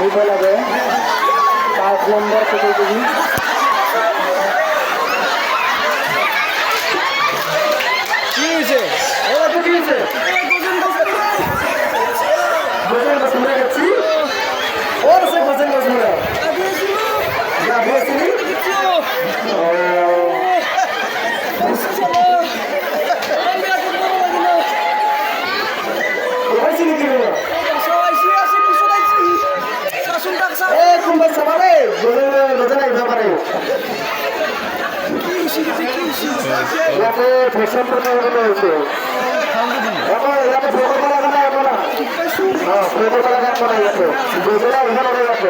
আহিব লাগে 5 number category কি হৈছে কি হৈছে গজেন বসুমরা যাচ্ছি ওর সে গজেন বসুমরা যাবি আসলি ইয়াতে ফেশন প্রতিযোগিতা হয়েছে ইয়াতে ফটো করা না এখন হ্যাঁ ফটো করা যাবে না ইয়াতে গোজরা এখানে হয়ে গেছে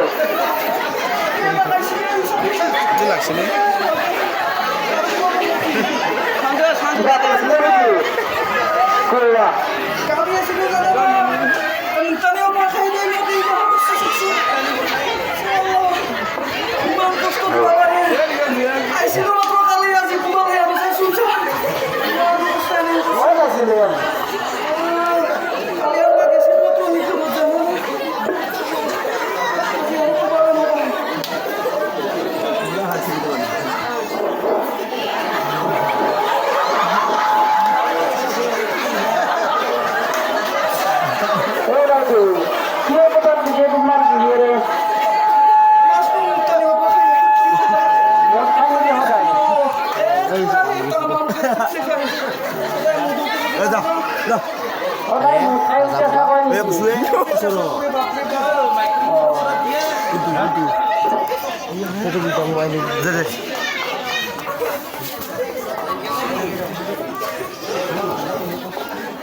লাগছে না কইরা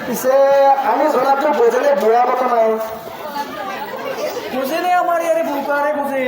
পিছে আমি জনাতো বোঝেনে বুঢ়া কথা নাই বুঝে নেই আমার ইয়ারে বুকারে বুঝে